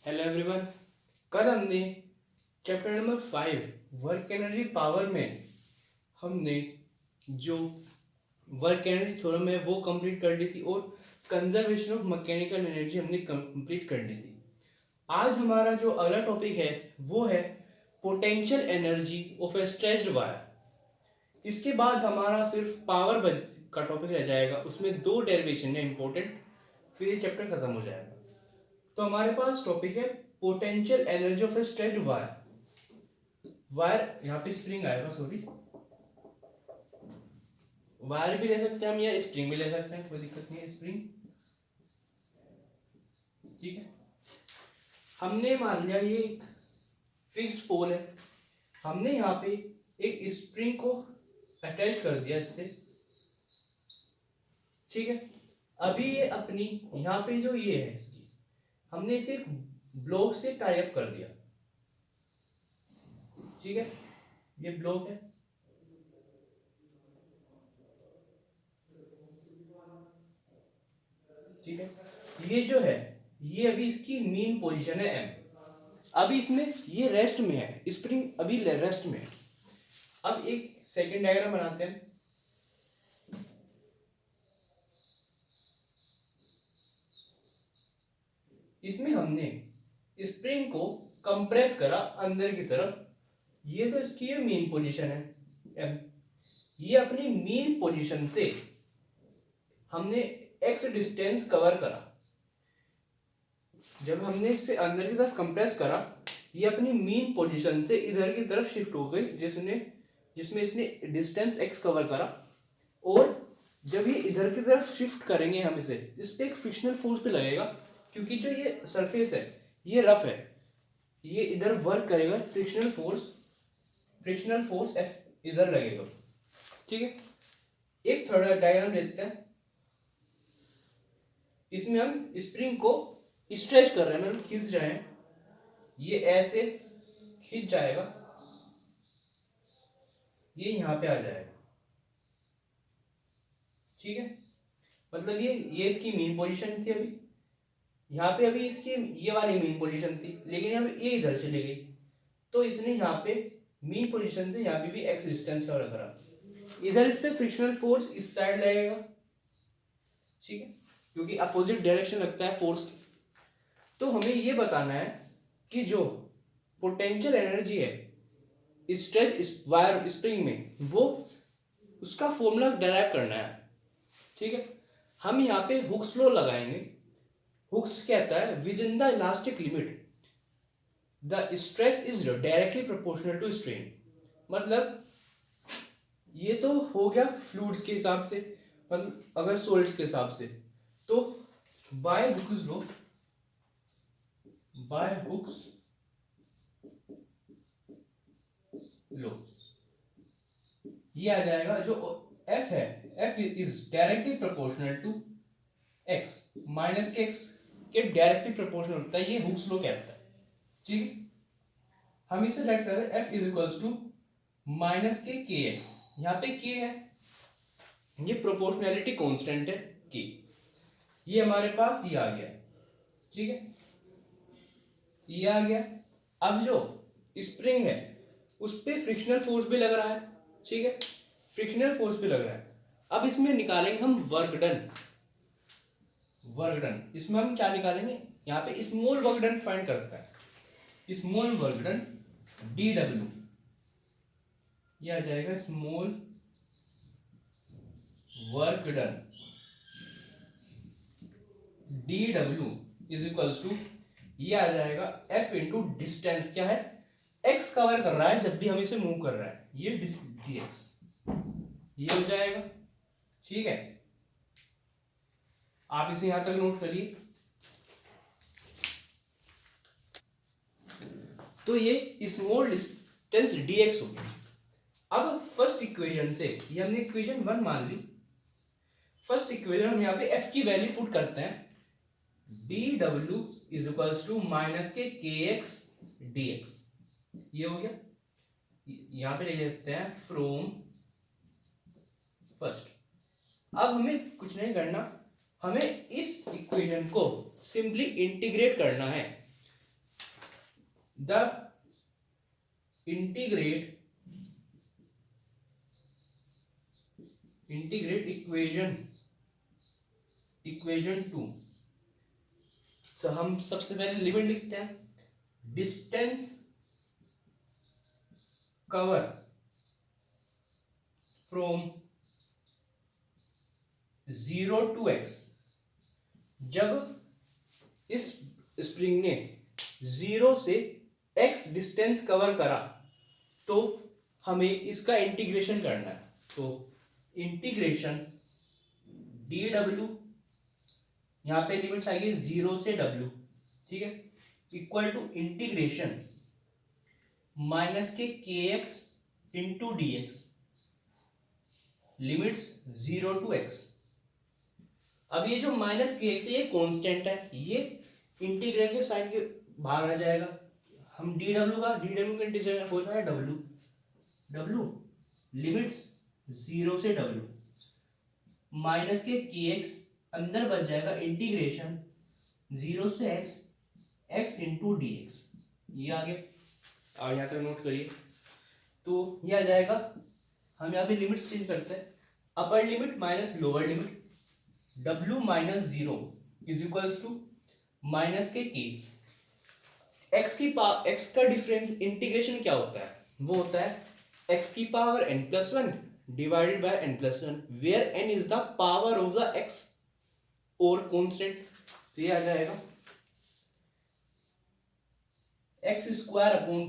Hello everyone. कल हमने chapter number 5 work energy power में हमने जो वर्क एनर्जी थ्योरम है वो कंप्लीट कर ली थी और कंजर्वेशन ऑफ मैकेनिकल एनर्जी हमने कंप्लीट कर ली थी। आज हमारा जो अगला टॉपिक है वो है potential energy of A stretched wire. इसके बाद हमारा सिर्फ पावर का टॉपिक रह जाएगा, उसमें दो डेरिवेशन है इंपॉर्टेंट, फिर ये चैप्टर खत्म हो जाएगा। तो हमारे पास टॉपिक है potential energy of A stretched wire. Wire यहाँ पे स्प्रिंग आएगा, सॉरी, वायर भी ले सकते हैं हम या स्प्रिंग भी ले सकते हैं, कोई दिक्कत नहीं है, स्प्रिंग ठीक है। हमने मान लिया ये एक फिक्स पोल है, हमने यहाँ पे एक स्प्रिंग को अटैच कर दिया इससे, ठीक है। अभी ये अपनी यहाँ पे जो ये है इसकी, हमने इसे एक ब्लॉक से टाई अप कर दिया, ठीक है। ये ब्लॉक है, ठीक है। ये जो है ये अभी इसकी मीन पोजीशन है एम। अभी इसमें ये रेस्ट में है, स्प्रिंग अभी रेस्ट में है। अब एक सेकंड डायग्राम बनाते हैं। इसमें हमने स्प्रिंग को कंप्रेस करा अंदर की तरफ, ये तो इसकी ये मीन पोजीशन है एम। ये अपनी मीन पोजीशन से हमने एक्स डिस्टेंस कवर करा। जब हमने इससे अंदर की तरफ कंप्रेस करा, ये अपनी मीन पोजीशन से इधर की तरफ शिफ्ट हो गई, जिसमें इसने डिस्टेंस एक्स कवर करा। और जब ये इधर की तरफ शिफ्ट करेंगे हम इसे, इस पे एक फ्रिक्शनल फोर्स भी लगेगा, क्योंकि जो ये सरफेस है ये रफ है, ये इधर वर्क करेगा, फ्रिक्शनल फोर्स एफ इधर लगेगा, ठीक है। एक थर्ड डायग्राम लेते हैं। इसमें हम स्प्रिंग को स्ट्रेच कर रहे हैं, मतलब खींच रहे हैं, ये ऐसे खींच जाएगा, ये यहां पे आ जाएगा, ठीक है। मतलब ये इसकी मेन पोजीशन थी, अभी यहाँ पे अभी इसकी ये वाली मेन पोजीशन थी, लेकिन अब ये इधर चली गई, तो इसने यहाँ पे मेन पोजीशन से यहाँ पे भी एक्स डिस्टेंस का रखा, इधर इस पे फ्रिक्शनल फोर्स इस साइड लगेगा, ठीक है, क्योंकि अपोजिट डायरेक्शन लगता है फोर्स। तो हमें ये बताना है कि जो पोटेंशियल एनर्जी है स्ट्रेच वायर स्प्रिंग में, वो उसका फॉर्मूला डेराइव करना है, ठीक है। हम यहाँ पे हुक्स लॉ लगाएंगे। हुक्स कहता है within the elastic limit the stress is directly proportional to strain. मतलब ये तो हो गया फ्लूइड्स के हिसाब से, मतलब अगर सॉलिड्स के हिसाब से, तो by Hooke's law, by Hooke's law ये आ जाएगा, जो एफ है, F is directly proportional to X, minus K X के डायरेक्टली प्रोपोर्शनल होता है, ये हुक्स लॉ कहता है, ठीक है। हम इसे राइट कर रहे हैं F is equals to minus K X, यहाँ पे के है, ये प्रोपोर्शनैलिटी कांस्टेंट है के, ये हमारे पास ये आ गया, ठीक है, ये आ गया। अब जो स्प्रिंग है उस पे फ्रिक्शनल फोर्स भी लग रहा है, ठीक है, फ्रिक्शनल फोर्स भी लग रहा है। अब इसमें निकालेंगे हम वर्क डन, वर्क डन इसमें हम क्या निकालेंगे, यहाँ पे स्मॉल वर्क डन फाइंड करता है, small work done D W, ये आ जाएगा small work done D W is equals to, ये आ जाएगा एफ इंटू डिस्टेंस, क्या है, एक्स कवर कर रहा है जब भी हम इसे मूव कर रहा है, ये डी एक्स, ये हो जाएगा, ठीक है। आप इसे यहां तक नोट करिए। तो ये स्मॉल डिस्टेंस dx हो गया। अब फर्स्ट इक्वेशन से, ये हमने इक्वेशन 1 मान ली, फर्स्ट इक्वेशन हम यहाँ पे f की वैल्यू पुट करते हैं, dw is equals to minus K kx dx, ये हो गया। यहां पे ले लेते हैं फ्रॉम फर्स्ट। अब हमें कुछ नहीं करना, हमें इस इक्वेशन को सिंपली इंटीग्रेट करना है, द इंटीग्रेट इक्वेशन टू। हम सबसे पहले लिमिट लिखते हैं। Distance cover from 0 to x। जब इस स्प्रिंग ने 0 से x डिस्टेंस कवर करा तो हमें इसका इंटीग्रेशन करना है। तो इंटीग्रेशन dw, यहां पे लिमिट्स आएगी 0 से w, ठीक है, equal to integration minus K kx into D x, limits 0 to x। अब ये जो माइनस के एक्स, ये कांस्टेंट है, ये इंटीग्रल के साइन के बाहर आ जाएगा। हम dw का इंटीग्रल होता है w लिमिट्स 0 से w, माइनस के kx अंदर बच जाएगा इंटीग्रेशन 0 से x इंटू डी एक्स। ये आगे और यहाँ तक नोट करिए। तो ये आ जाएगा, हम यहाँ पे लिमिट चेंज करते हैं। Upper limit minus lower limit w minus 0 is equals to minus K k। x का डिफरेंट इंटीग्रेशन क्या होता है? वो होता है x की power n+1 divided by n+1, where n is the power of the x और कांस्टेंट। तो ये आ जाएगा x²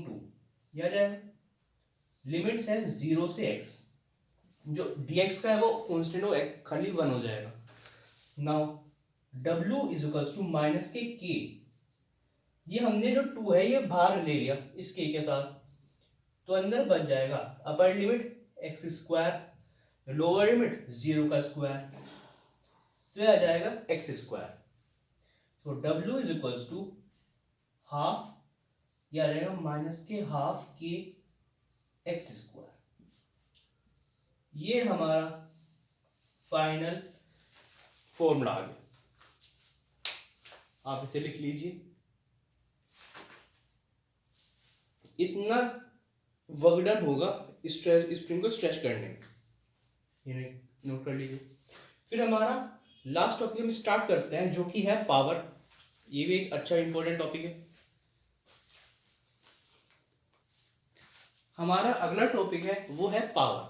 2, ये आ जाएगा। लिमिट्स है 0 से x, जो dx का है वो कांस्टेंट हो, खाली 1 हो जाएगा। Now w is equals to minus K k। ये हमने जो 2 है ये बाहर ले लिया इस k के साथ, तो अंदर बच जाएगा upper limit x², lower limit 0 का स्क्वायर, तो ये आ जाएगा x²। तो w is equals to half, ये आ जाएगा माइनस के हाफ के x²। ये हमारा फाइनल फॉर्मूला आ गया। आप इसे लिख लीजिए। इतना वर्क होगा स्प्रिंग को स्ट्रेच करने में, ये नोट कर लीजिए। फिर हमारा लास्ट टॉपिक हम स्टार्ट करते हैं, जो कि है पावर। ये भी एक अच्छा इंपॉर्टेंट टॉपिक है। हमारा अगला टॉपिक है वो है पावर।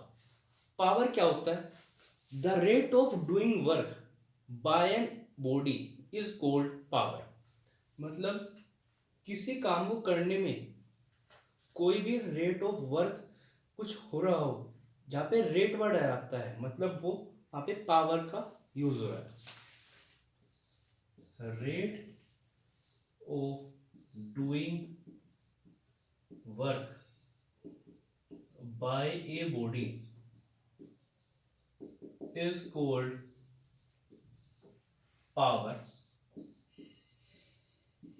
पावर क्या होता है? The rate of doing work by an body is called power. मतलब किसी काम को करने में कोई भी रेट ऑफ वर्क कुछ हो रहा हो, जहां पे रेट वर्ड आता है, मतलब वो वहां पे पावर का यूज हो रहा है। Rate of doing work by a body is called power.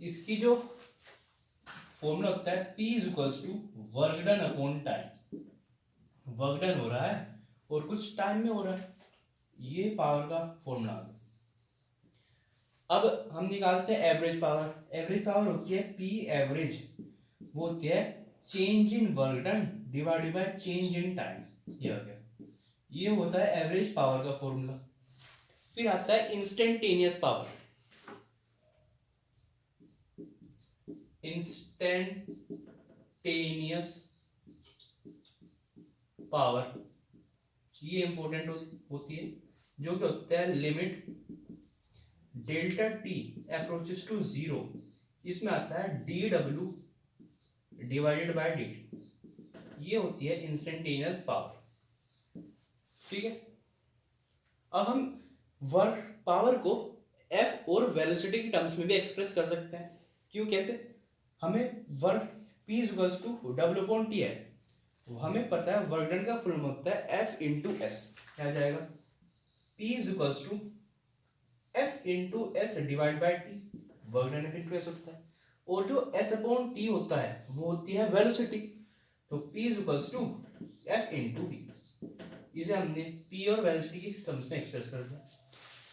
इसकी जो फॉर्मूला होता है P is equals to work done upon time. Work done हो रहा है और कुछ टाइम में हो रहा है, ये पावर का फॉर्मूला। अब हम निकालते हैं एवरेज पावर। एवरेज पावर होती है P एवरेज, वो होती है change in work done divided by change in time. ये हो गया, ये होता है एवरेज पावर का फॉर्मूला। फिर आता है इंस्टेंटेनियस पावर। इंस्टेंटेनियस पावर ये इंपॉर्टेंट होती है, जो कि होता है limit delta T approaches to 0, इसमें आता है dw डिवाइडेड बाय dt। ये होती है इंस्टेंटेनियस पावर, ठीक है। अब हम वर्क पावर को f और वेलोसिटी के टर्म्स में भी एक्सप्रेस कर सकते हैं। क्यों, कैसे? हमें work P equals to W upon T है, हमें पता है वर्क डन का फुल होता है F इंटू एस। क्या जाएगा? P equals to F into S divide by T, work done into S होता है। और जो S अपॉन T होता है वो होती है वेलोसिटी, तो P equals to F into T. इसे हमने P और वेलोसिटी की टर्म्स में एक्सप्रेस कर दिया।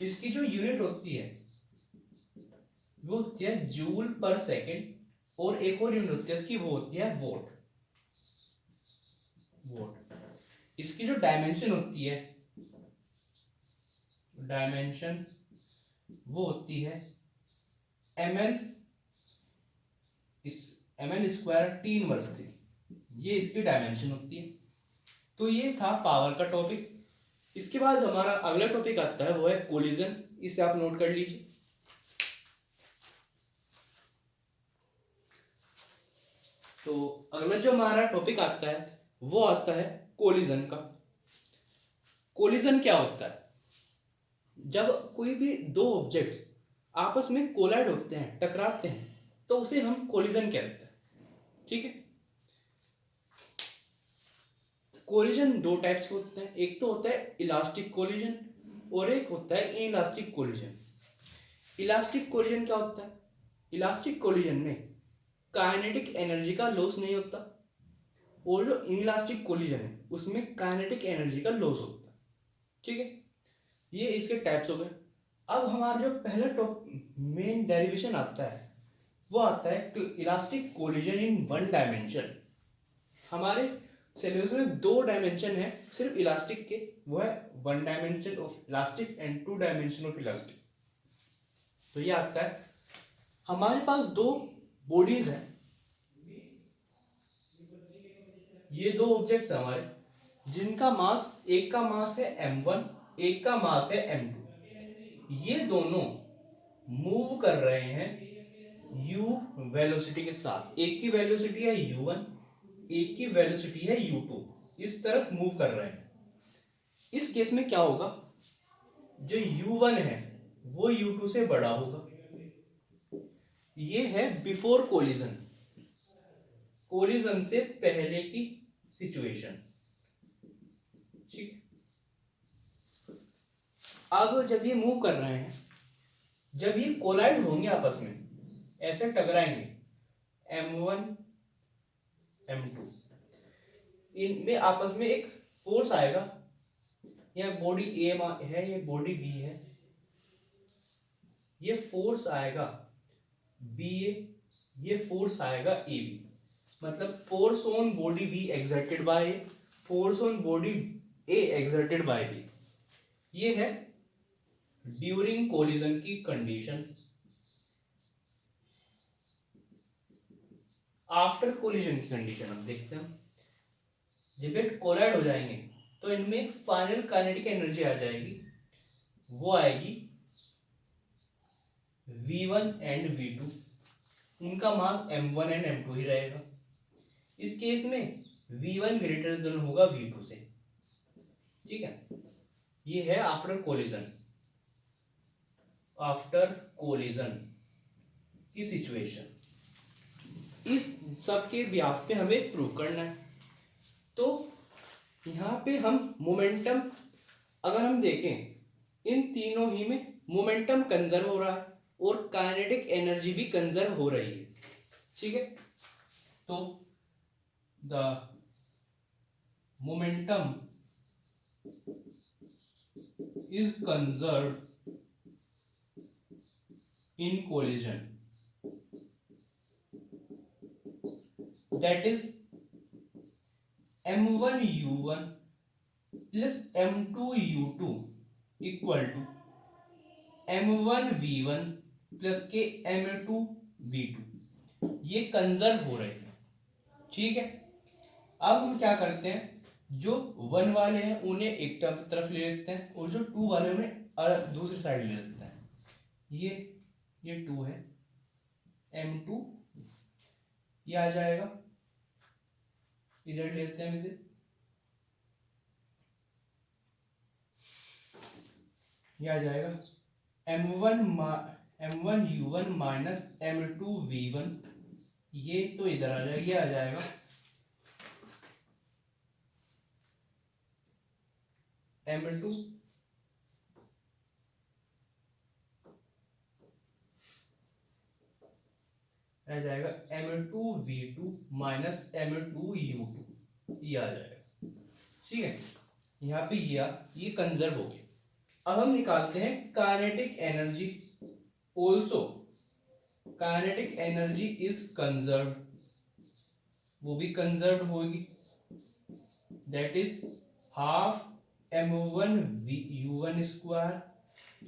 इसकी जो यूनिट होती है वो होती है जूल पर सेकेंड, और एक और यूनिट होती है इसकी, वो होती है वोट। इसकी जो डायमेंशन होती है, डायमेंशन वो होती है ml, इस ml स्क्वायर टी इनवर्स 3, ये इसकी डायमेंशन होती है। तो ये था पावर का टॉपिक। इसके बाद हमारा अगला टॉपिक आता है वो है कोलिजन। इसे आप नोट कर लीजिए। तो अगला जो हमारा टॉपिक आता है वो आता है कोलिजन का। कोलिजन क्या होता है? जब कोई भी दो ऑब्जेक्ट्स आपस में कोलाइड होते हैं, टकराते हैं, तो उसे हम कोलिजन कहते हैं। ठीक है। कोलिजन दो टाइप्स के होते हैं, एक तो होता है इलास्टिक कोलिजन और एक होता है इनइलास्टिक कोलिजन। इलास्टिक कोलिजन क्या होता है? इलास्टिक कोलिजन में काइनेटिक एनर्जी का लॉस नहीं होता, और जो इनइलास्टिक कोलिजन है उसमें काइनेटिक एनर्जी का लॉस होता है। ठीक है, ये इसके टाइप्स हो गए। अब हमारा जो पहला मेन डेरिवेशन आता है वो आता है elastic collision in one dimension. हमारे सिलेबस में दो डायमेंशन है सिर्फ इलास्टिक के, वो है one dimension of elastic and two dimension of elastic. तो ये आता है, हमारे पास दो बॉडीज हैं, ये दो ऑब्जेक्ट्स हैं हमारे, जिनका मास, एक का मास है m1, एक का मास है m2। ये दोनों मूव कर रहे हैं u वेलोसिटी के साथ। एक की वेलोसिटी है u1, एक की वेलोसिटी है u2, इस तरफ मूव कर रहे हैं। इस केस में क्या होगा, जो u1 है वो u2 से बड़ा होगा। ये है बिफोर कोलिजन, कोलिजन से पहले की सिचुएशन। ठीक। अब जब ये मूव कर रहे हैं, जब ये कोलाइड होंगे आपस में, ऐसे टकराएंगे m1 m2, इनमें आपस में एक फोर्स आएगा। यह बॉडी ए है, ये बॉडी बी है, ये फोर्स आएगा बी ए, ये फोर्स आएगा ए बी। मतलब force on body B exerted by A, force on body A exerted by B. ये है ड्यूरिंग कोलिजन की कंडीशन। आफ्टर कोलिजन की कंडीशन हम देखते हैं। जब ये कोलाइड हो जाएंगे तो इनमें एक फाइनल काइनेटिक एनर्जी आ जाएगी, वो आएगी v1 एंड v2। उनका मास m1 एंड m2 ही रहेगा। इस केस में v1 ग्रेटर देन होगा v2 से। ठीक है, ये है आफ्टर कोलिजन, आफ्टर कोलिजन की सिचुएशन। इस सब के ब्याफ पे हमें प्रूव करना है। तो यहाँ पे हम मोमेंटम अगर हम देखें, इन तीनों ही में मोमेंटम कंजर्व हो रहा है और काइनेटिक एनर्जी भी कंजर्व हो रही है। ठीक है, तो the momentum is conserve in collision, that is m1 u1 plus m2 u2 equal to m1 v1 plus के m2 v2। ये कंजर्व हो रहे हैं। ठीक है, अब हम क्या करते हैं, जो वन वाले हैं उन्हें एक तरफ ले लेते हैं और जो टू वाले उन्हें दूसरी साइड ले लेते हैं। ये टू है, m2 ये आ जाएगा, इधर ले लेते हैं इसे, ये आ जाएगा m1 u1 minus m2 v1। ये तो इधर आ जाएगा, ये आ जाएगा m2 आ जाएगा m2 v2 minus m2 u2, ये आ जाएगा। ठीक है, यहाँ पे ये कंजर्व हो गया। अब हम निकालते हैं kinetic energy also kinetic energy is conserve, वो भी कंजर्व होगी, that is half m1 u1 square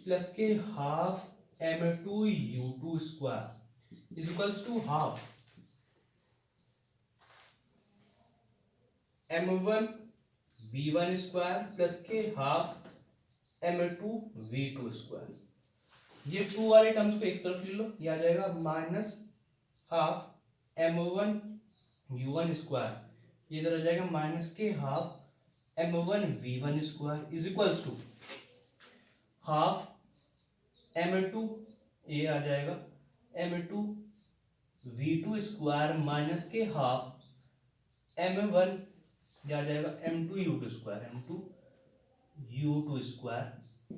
plus के half m2 u2 square is equals to half m1 v1 square plus के हाफ m2 v2 स्क्वायर। ये two वाले terms को एक तरफ ले लो, ये आ जाएगा minus half m1 u1 square, ये इधर आ जाएगा माइनस के half m1 v1 square is equals to half m2, ये आ जाएगा m2 v2 स्क्वायर माइनस के हाफ m1, ये आ जाएगा m2 u2 square, m2 u2 square,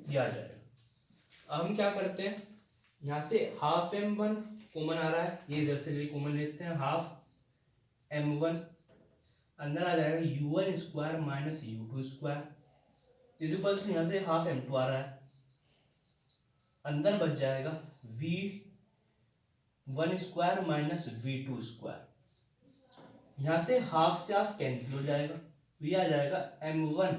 ये आ जाएगा। अब हम क्या करते हैं, यहाँ से हाफ m1 कॉमन आ रहा है, ये इधर से कॉमन लेते हैं, हाफ m1 अंदर आ जाएगा u1 square minus u2 square is equals to, यहाँ से हाफ m2 आ रहा है, अंदर बच जाएगा v1 square minus v2 square, यहाँ से हाफ से हाफ कैंसिल हो जाएगा, तो ये आ जाएगा m1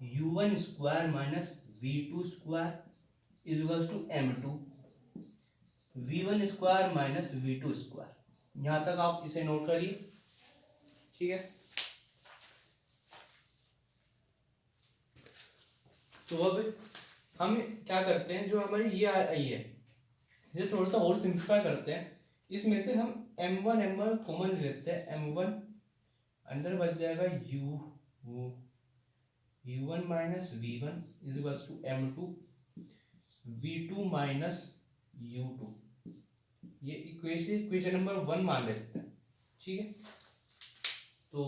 u1 square minus v2 square is equals to m2 v1 square minus v2 square. यहां तक आप इसे नोट करिए, ठीक है। तो अब हम क्या करते हैं, जो हमारी ये आई है, इसे थोड़ा सा और सिंप्लीफाई करते हैं, इसमें से हम m1 कॉमन लेते हैं, m1 अंदर बच जाएगा u1 minus v1 is equals to m2 v2 minus u2, ये इक्वेशन नंबर 1 मान लेते हैं, ठीक है। तो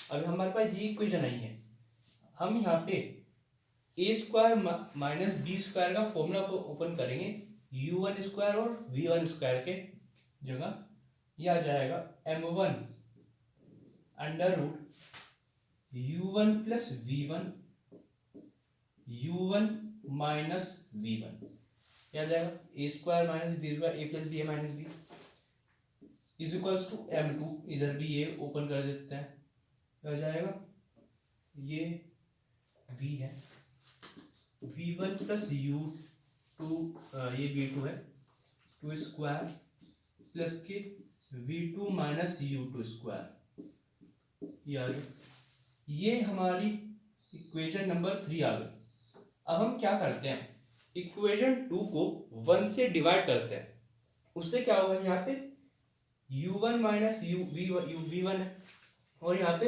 अब हमारे पास ये इक्वेशन आई है, हम यहाँ पे ए स्क्वायर माइनस बी स्क्वायर का फॉर्मूला ओपन करेंगे u1 स्क्वायर और v1 स्क्वायर के जगह, ये आ जाएगा m1 under root u1 plus v1 u1 minus v1, क्या आ जाएगा a square minus b square, a plus b a minus b is equals to m2, इधर भी ये ओपन कर देते हैं, क्या हो जाएगा, ये v है v1 प्लस u2, ये v2 है 2 स्क्वायर प्लस के v2 माइनस u2 स्क्वायर, ये आ गया, ये हमारी इक्वेशन नंबर 3 आ गई। अब हम क्या करते हैं, इक्वेशन 2 को 1 से डिवाइड करते हैं, उससे क्या होगा, यहाँ पे u1 माइनस v1 है और यहाँ पे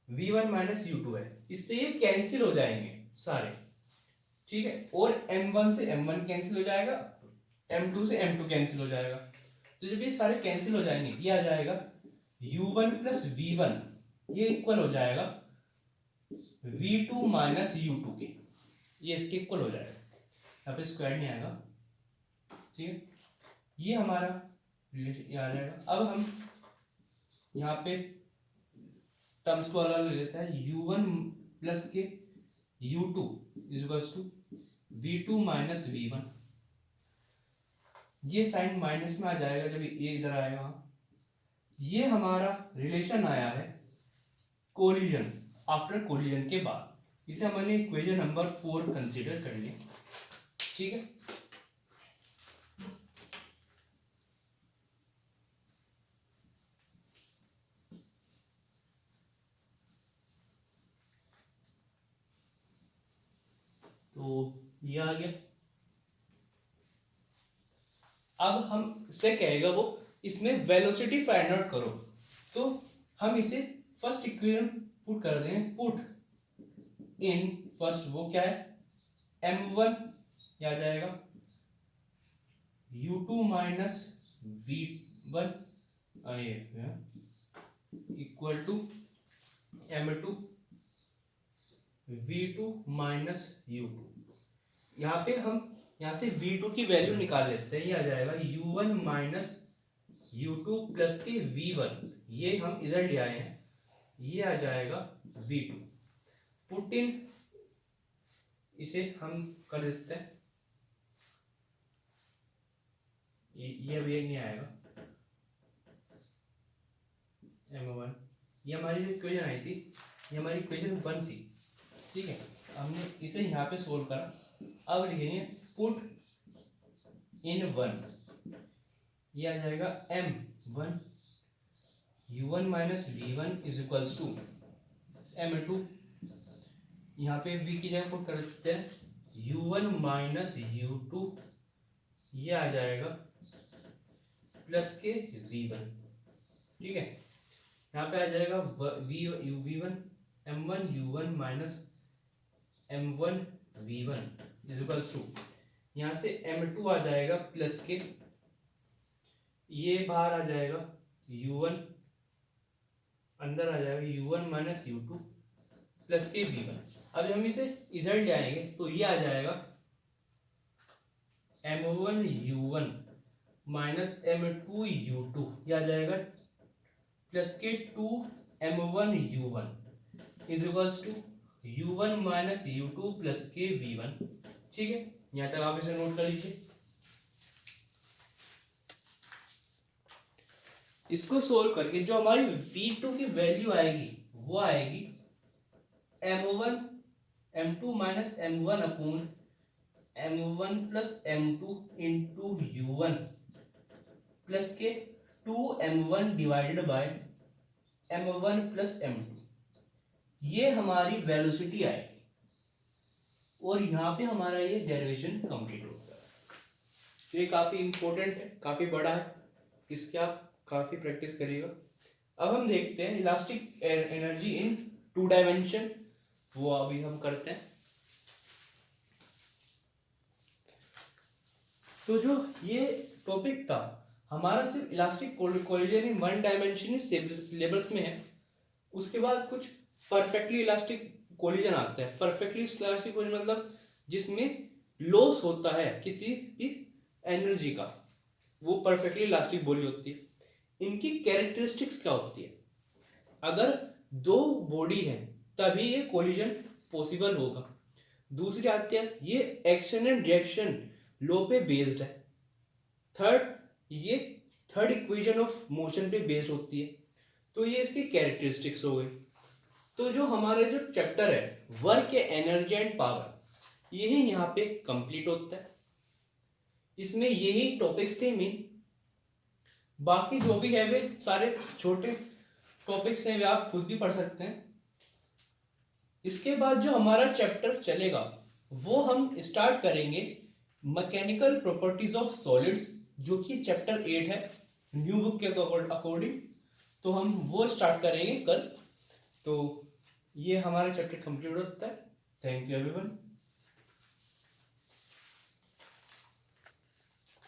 v1 माइनस u2 है, इससे ये कैंसिल हो जाएंगे सारे, ठीक है, और m1 से m1 कैंसिल हो जाएगा, m2 से m2 कैंसिल हो जाएगा, तो जब ये सारे कैंसिल हो जाएंगे, ये आ जाएगा u1 प्लस v1, ये इक्वल हो जाएगा v2 माइनस u2 के, ये इसके इक्वल हो जाएगा, यहाँ पे स्क्वायर नहीं आएगा, ठीक है, ये हमारा रिलेशन ये आ जाएगा। अब हम यहाँ पे टर्म्स को अलग ले लेते हैं, u1 प्लस के u2 is equals to v2 minus v1, ये साइन माइनस में आ जाएगा जब ये इधर आएगा, ये हमारा रिलेशन आया है कोलिजन, आफ्टर कोलिजन के बाद, इसे हमने इक्वेशन नंबर 4 कंसीडर कर लिया, ठीक है। तो ये आ गया, अब हम से कहेगा वो इसमें वेलोसिटी फाइंड आउट करो, तो हम इसे फर्स्ट इक्वेशन पुट कर देंगे, पुट इन फर्स्ट, वो क्या है m1, क्या आ जाएगा u2 minus v1 equal to m2 v2 minus u2, यहाँ पे हम यहाँ से v2 की वैल्यू निकाल लेते हैं, ये आ जाएगा u1 माइनस u2 प्लस के v1, ये हम इधर ले आए हैं, ये आ जाएगा v2, पुट इन, इसे हम कर देते हैं, ये अब ये नहीं आएगा m1, ये हमारी जो इक्वेशन आई थी, ये हमारी इक्वेशन 1 थी, ठीक है। हमने इसे यहाँ पे सोल्व करा, अब लिखेंगे पुट इन 1, ये आ जाएगा m1 u1 minus v1 is equals to m2, यहाँ पे v की जगह पुट कर देते हैं u1 माइनस u2, ये आ जाएगा प्लस के v1, ठीक है। यहाँ पे आ जाएगा v1 m1 u1 minus m1 v1 is equals to, यहाँ से m2 आ जाएगा प्लस के, ये बाहर आ जाएगा u1, अंदर आ जाएगा u1 माइनस u2 प्लस के v1। अब हम इसे इधर ले आएंगे तो ये आ जाएगा m1 u1 minus m2 u2, ये आ जाएगा प्लस के 2 m1 u1 is equals to u1 minus u2 plus के v1, ठीक है। यहाँ तक आप इसे नोट कर लीजिए। इसको सोल्व करके जो हमारी v2 की वैल्यू आएगी वो आएगी m1 m2 minus m1 upon m1 plus m2 into u1 plus के 2m1 divided by m1 plus m2, ये हमारी वेलोसिटी आएगी और यहाँ पे हमारा ये डेरिवेशन कंप्लीट होता है। तो ये काफी इंपॉर्टेंट है, काफी बड़ा है, इसके आप काफी प्रैक्टिस करिएगा। अब हम देखते हैं इलास्टिक एनर्जी इन 2 डायमेंशन, वो अभी हम करते हैं। तो जो ये टॉपिक था हमारा सिर्फ इलास्टिक कोलिजन इन 1 डायमेंशन सिलेबस में है, उसके बाद कुछ परफेक्टली इलास्टिक कोलिजन आता है। परफेक्टली इलास्टिक कोलिजन मतलब जिसमें लॉस होता है किसी भी एनर्जी का, वो परफेक्टली इलास्टिक बॉडी होती है। इनकी कैरेक्टरिस्टिक्स क्या होती है, अगर दो बॉडी है तभी ये कोलिजन पॉसिबल होगा। दूसरी आती है ये एक्शन एंड रिएक्शन लॉ पे बेस्ड है। थर्ड, ये थर्ड इक्वेशन ऑफ मोशन पे बेस्ड होती है। तो ये इसकी कैरेक्टरिस्टिक्स हो गई। तो जो हमारा जो चैप्टर है वर्क एनर्जी एंड पावर, यही यहाँ पे कंप्लीट होता है। इसमें यही टॉपिक्स थे मेन, बाकी जो भी है वे सारे छोटे टॉपिक्स हैं, वे आप खुद भी पढ़ सकते हैं। इसके बाद जो हमारा चैप्टर चलेगा वो हम स्टार्ट करेंगे मैकेनिकल प्रॉपर्टीज ऑफ सॉलिड्स, जो कि चैप्टर 8 है न्यू बुक के अकॉर्डिंग। तो हम वो स्टार्ट करेंगे कल। तो ये हमारा चैप्टर कंप्लीट होता है। Thank you everyone.